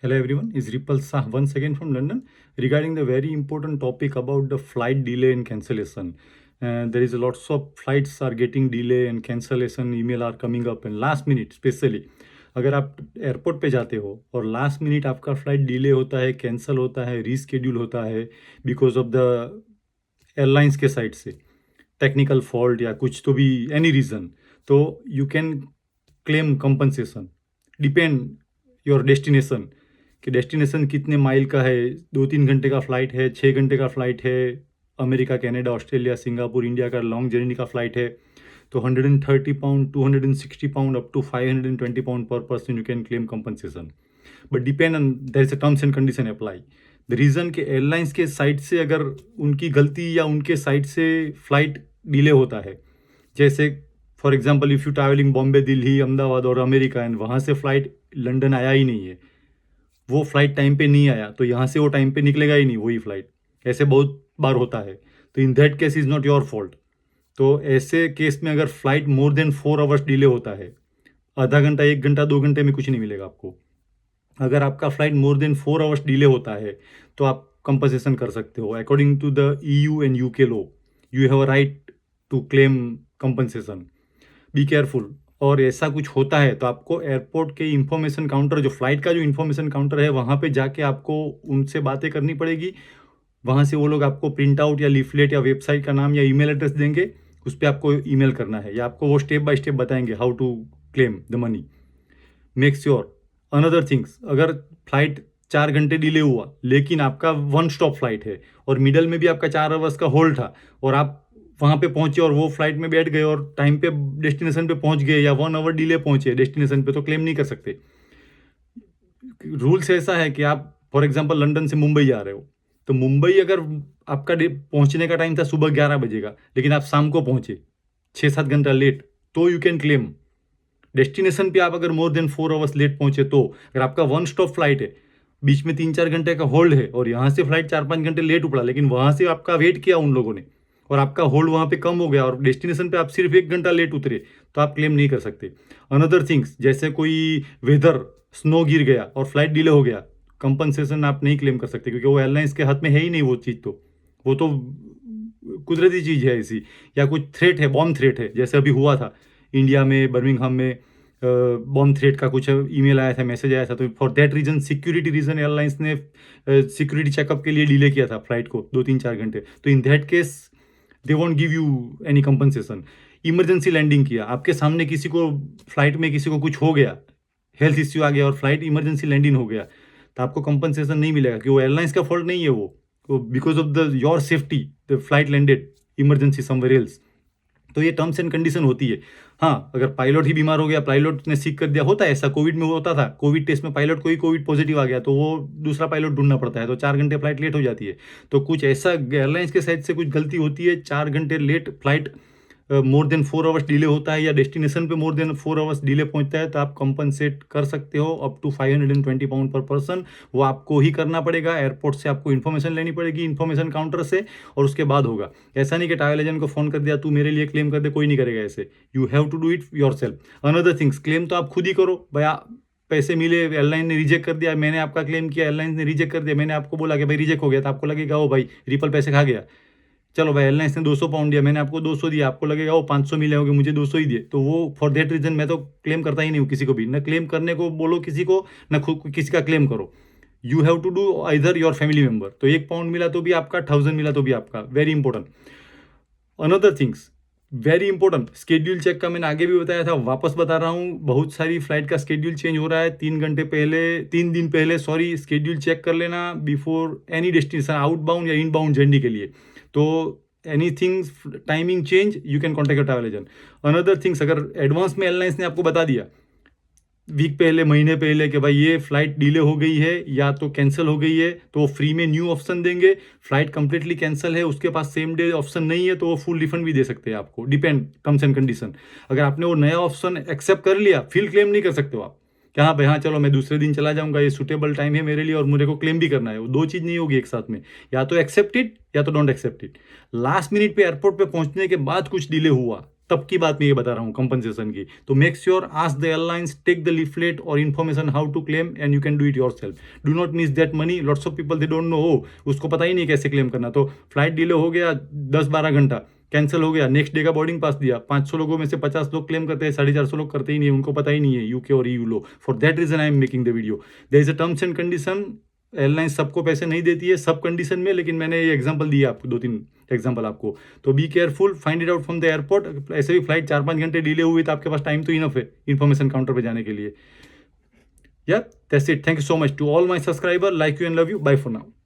Hello everyone, is Ripple Shah once again from London regarding the very important topic about the flight delay and cancellation. There is lots of flights are getting delay and cancellation email are coming up and last minute specially अगर आप airport पे जाते हो और last minute आपका flight delay होता है, cancel होता है, रीस्केड्यूल होता है बिकॉज ऑफ द एयरलाइंस के साइड से टेक्निकल फॉल्ट या कुछ तो भी एनी रीज़न, तो you can claim compensation depend your destination कि डेस्टिनेशन कितने माइल का है, 2-3 घंटे का फ़्लाइट है, 6 घंटे का फ़्लाइट है, America, Canada, Australia, Singapore, India का लॉन्ग जर्नी का फ़्लाइट है, तो 130 pound, 260 pound up to 520 pound पर person you can claim compensation, but depend on there is a terms and condition apply. The reason कि airlines के side से अगर उनकी गलती या उनके साइड से फ़्लाइट डिले होता है, जैसे for example if you travelling Bombay, Delhi, Ahmedabad और अमेरिका एंड वहाँ से फ़्लाइट लंदन आया ही नहीं है, वो फ्लाइट टाइम पे नहीं आया तो यहाँ से वो टाइम पे निकलेगा ही नहीं वही फ्लाइट, ऐसे बहुत बार होता है। तो in that case is not your fault. तो ऐसे केस में अगर flight more than 4 hours delay होता है, आधा घंटा, 1 घंटा, 2 घंटे में कुछ नहीं मिलेगा आपको। अगर आपका flight more than 4 hours delay होता है तो आप कंपनसेशन कर सकते हो according to the EU and UK law. You have a right to claim compensation, be careful. और ऐसा कुछ होता है तो आपको एयरपोर्ट के इंफॉर्मेशन काउंटर, जो फ्लाइट का जो इंफॉर्मेशन काउंटर है, वहाँ पे जाके आपको उनसे बातें करनी पड़ेगी। वहाँ से वो लोग आपको प्रिंट आउट या लीफलेट या वेबसाइट का नाम या ईमेल एड्रेस देंगे, उस पर आपको ईमेल करना है या आपको वो स्टेप बाय स्टेप बताएंगे how to claim the money. Make sure another things, अगर फ्लाइट 4 घंटे डिले हुआ लेकिन आपका वन स्टॉप फ्लाइट है और मिडल में भी आपका 4 आवर्स का होल्ड था और आप वहाँ पे पहुँचे और वो फ्लाइट में बैठ गए और टाइम पे डेस्टिनेशन पे पहुँच गए या 1 आवर डिले पहुँचे डेस्टिनेशन पे, तो क्लेम नहीं कर सकते। रूल्स ऐसा है कि आप फॉर एग्जांपल लंदन से मुंबई जा रहे हो, तो मुंबई अगर आपका पहुँचने का टाइम था सुबह 11 बजे का, लेकिन आप शाम को पहुँचे 6-7 घंटा लेट, तो यू कैन क्लेम। डेस्टिनेशन पे आप अगर मोर देन 4 आवर्स लेट पहुंचे, तो अगर आपका वन स्टॉप फ्लाइट है, बीच में 3-4 घंटे का होल्ड है और यहाँ से फ्लाइट 4-5 घंटे लेट उपड़ा, लेकिन वहाँ से आपका वेट किया उन लोगों ने और आपका होल्ड वहाँ पे कम हो गया और डेस्टिनेशन पे आप सिर्फ 1 घंटा लेट उतरे, तो आप क्लेम नहीं कर सकते। अनदर थिंग्स, जैसे कोई वेदर, स्नो गिर गया और फ्लाइट डिले हो गया, कंपनसेशन आप नहीं क्लेम कर सकते क्योंकि वो एयरलाइंस के हाथ में है ही नहीं वो चीज़, तो वो तो कुदरती चीज़ है ऐसी। या कुछ थ्रेट है, बॉम्ब थ्रेट है, जैसे अभी हुआ था इंडिया में, बर्मिंघम में बॉम्ब थ्रेट का कुछ ईमेल आया था, मैसेज आया था, तो for that reason, security reason, airlines ने सिक्योरिटी चेकअप के लिए डिले किया था फ्लाइट को 2-3-4 घंटे, तो in that case they won't give you any compensation. Emergency landing किया, आपके सामने किसी को फ्लाइट में किसी को कुछ हो गया, हेल्थ इश्यू आ गया और फ्लाइट इमरजेंसी लैंडिंग हो गया, तो आपको कंपनसेशन नहीं मिलेगा कि वो एयरलाइंस का फॉल्ट नहीं है, वो because of the your safety the flight landed emergency somewhere else. तो ये टर्म्स एंड कंडीशन होती है। हाँ, अगर पायलट ही बीमार हो गया, पायलट ने सीक कर दिया, होता है ऐसा, कोविड में होता था, कोविड टेस्ट में पायलट को ही कोविड पॉजिटिव आ गया तो वो दूसरा पायलट ढूंढना पड़ता है, तो 4 घंटे फ्लाइट लेट हो जाती है। तो कुछ ऐसा एयरलाइंस के साइड से कुछ गलती होती है, 4 घंटे late flight more than 4 hours delay होता है या डेस्टिनेशन पे मोर देन 4 आवर्स डिले पहुंचता है, तो आप कंपनसेट कर सकते हो अप टू 520 पाउंड पर पर्सन। वो आपको ही करना पड़ेगा, एयरपोर्ट से आपको इन्फॉर्मेशन लेनी पड़ेगी, इन्फॉर्मेशन काउंटर से, और उसके बाद होगा। ऐसा नहीं कि ट्रैवल एजेंट को फ़ोन कर दिया तू मेरे लिए क्लेम कर दे, कोई नहीं करेगा ऐसे। You have to do it yourself. Another things, claim तो आप खुद ही करो भैया। पैसे मिले, एयरलाइन ने रिजेक्ट कर दिया, मैंने आपका क्लेम किया, एयरलाइन ने रिजेक्ट कर दिया, मैंने आपको बोला कि भाई रिजेक्ट हो गया, तो आपको लगेगा ओ भाई रिपल पैसे खा गया। चलो भाई, एयरलाइंस ने 200 पाउंड दिया, मैंने आपको 200 दिया, आपको लगेगा वो 500 मिले होंगे, मुझे 200 ही दिए, तो वो फॉर दैट रीजन मैं तो क्लेम करता ही नहीं हूँ किसी को भी, ना क्लेम करने को बोलो किसी को, ना खुद किसी का क्लेम करो। You have to do either your family member, तो 1 पाउंड मिला तो भी आपका, 1000 मिला तो भी आपका, very important. Another things, very important, schedule check का मैंने आगे भी बताया था, वापस बता रहा हूँ, बहुत सारी फ्लाइट का स्केड्यूल चेंज हो रहा है, 3 दिन पहले सॉरी, स्केड्यूल चेक कर लेना बिफोर एनी डेस्टिनेशन, आउटबाउंड या इनबाउंड जर्नी के लिए। तो anything timing change, you can contact your travel agent. Another things, अगर एडवांस में एयरलाइंस ने आपको बता दिया वीक पहले, महीने पहले कि भाई ये फ्लाइट डिले हो गई है या तो कैंसिल हो गई है, तो वो फ्री में न्यू ऑप्शन देंगे। फ्लाइट कंप्लीटली कैंसिल है, उसके पास सेम डे ऑप्शन नहीं है, तो वो फुल रिफंड भी दे सकते हैं आपको, डिपेंड टर्म्स एंड कंडीशन। अगर आपने वो नया ऑप्शन एक्सेप्ट कर लिया, फिर क्लेम नहीं कर सकते हो आप कि हाँ भाई हाँ चलो मैं दूसरे दिन चला जाऊंगा, ये सुटेबल टाइम है मेरे लिए और मुझे को क्लेम भी करना है, वो दो चीज़ नहीं होगी एक साथ में, या तो एक्सेप्ट इट या तो don't accept it. Last minute पे एयरपोर्ट पे पहुंचने के बाद कुछ डिले हुआ, तब की बात मैं ये बता रहा हूँ कंपनसेशन की। तो make sure ask the airlines, take the leaflet और information how to claim and you can do it yourself. Do not miss that money. Lots of people they don't know, उसको पता ही नहीं कैसे क्लेम करना। तो flight delay हो गया 10-12 घंटा, कैंसिल हो गया, नेक्स्ट डे का बोर्डिंग पास दिया, 500 लोगों में से 50 लोग क्लेम करते हैं, 450 लोग करते ही नहीं, उनको पता ही नहीं है यूके और EU law. For that reason I am making the video. There is a terms and condition. Airlines सबको पैसे नहीं देती है सब कंडीशन में, लेकिन मैंने ये एग्जांपल दिया आपको, 2-3 एग्जांपल आपको। तो be careful, find it out from the airport. ऐसे भी फ्लाइट 4-5 घंटे डिले हुई तो आपके पास टाइम तो इनफ है इन्फॉर्मेशन काउंटर पे जाने के लिए। या that's it. Thank you so much to all my subscriber. Like you and love you. Bye for now.